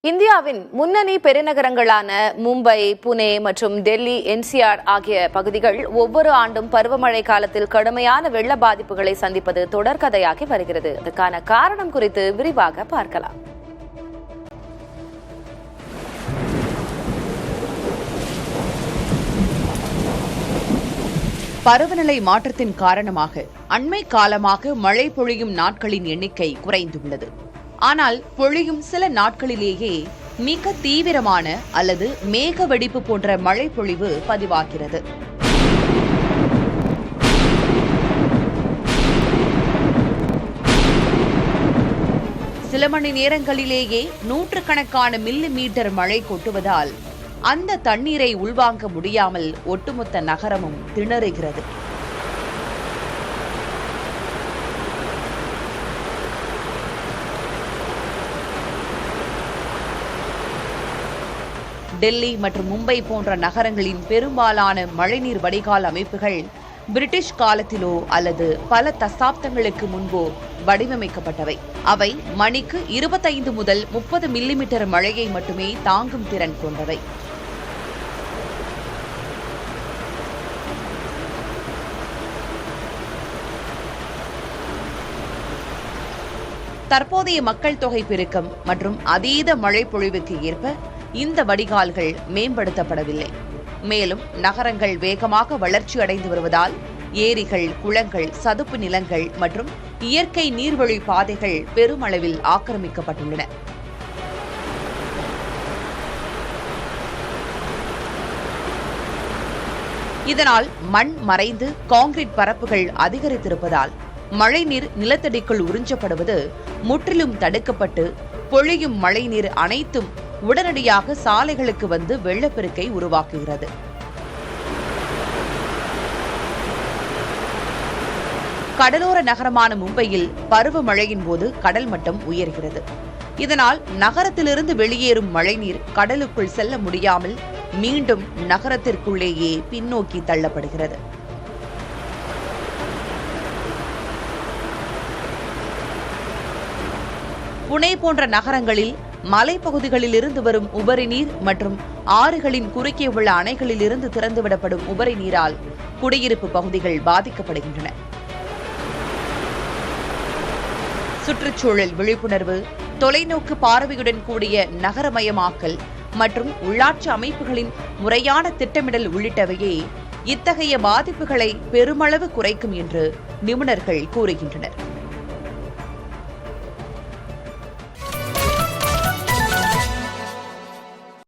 இந்தியாவின் முன்னணி பெருநகரங்களான மும்பை, புனே மற்றும் டெல்லி, NCR ஆகிய பகுதிகள் ஒவ்வொரு ஆண்டும் பருவமழை காலத்தில் கடுமையான வெள்ள பாதிப்புகளை சந்திப்பது தொடர்கதையாகி வருகிறது. அதற்கான காரணம் குறித்து விரிவாக பார்க்கலாம். பருவநிலை மாற்றத்தின் காரணமாக அண்மை காலமாக மழை பொழியும் நாட்களின் எண்ணிக்கை குறைந்துள்ளது. ஆனால் பொழியும் சில நாட்களிலேயே மிக தீவிரமான அல்லது மேக வெடிப்பு போன்ற மழை பொழிவு பதிவாகிறது. சில மணி நேரங்களிலேயே நூற்றுக்கணக்கான மில்லி மீட்டர் மழை கொட்டுவதால் அந்த தண்ணீரை உள்வாங்க முடியாமல் ஒட்டுமொத்த நகரமும் திணறுகிறது. டெல்லி மற்றும் மும்பை போன்ற நகரங்களின் பெரும்பாலான மழைநீர் வடிகால் அமைப்புகள் பிரிட்டிஷ் காலத்திலோ அல்லது பல தசாப்தங்களுக்கு முன்போ வடிவமைக்கப்பட்டவை. அவை மணிக்கு 25 முதல் 30 மில்லிமீட்டர் மழையை மட்டுமே தாங்கும் திறன் கொண்டவை. தற்போதைய மக்கள் தொகை பெருக்கம் மற்றும் அதீத மழை பொழிவுக்கு ஏற்ப இந்த வடிகால்கள் மேம்படுத்தப்படவில்லை. மேலும் நகரங்கள் வேகமாக வளர்ச்சி அடைந்து வருவதால் ஏரிகள், குளங்கள், சதுப்பு நிலங்கள் மற்றும் இயற்கை நீர்வழி பாதைகள் பெருமளவில் ஆக்கிரமிக்கப்பட்டுள்ளன. இதனால் மண் மறைந்து கான்கிரீட் பரப்புகள் அதிகரித்திருப்பதால் மழைநீர் நிலத்தடிக்குள் உறிஞ்சப்படுவது முற்றிலும் தடுக்கப்பட்டு பொழியும் மழைநீர் அனைத்தும் உடனடியாக சாலைகளுக்கு வந்து வெள்ளப்பெருக்கை உருவாக்குகிறது. கடலோர நகரமான மும்பையில் பருவமழையின் போது கடல் மட்டம் உயர்கிறது. இதனால் நகரத்திலிருந்து வெளியேறும் மழைநீர் கடலுக்குள் செல்ல முடியாமல் மீண்டும் நகரத்திற்குள்ளேயே பின்னோக்கி தள்ளப்படுகிறது. புனே போன்ற நகரங்களில் மலைப்பகுதிகளில் இருந்து வரும் உபரி நீர் மற்றும் ஆறுகளின் குறுக்கே உள்ள அணைகளில் இருந்து திறந்துவிடப்படும் உபரி நீரால் குடியிருப்பு பகுதிகள் பாதிக்கப்படுகின்றன. சுற்றுச்சூழல் விழிப்புணர்வு, தொலைநோக்கு பார்வையுடன் கூடிய நகரமயமாக்கல் மற்றும் உள்ளாட்சி அமைப்புகளின் முறையான திட்டமிடல் உள்ளிட்டவையே இத்தகைய பாதிப்புகளை பெருமளவு குறைக்கும் என்று நிபுணர்கள் கூறுகின்றனர்.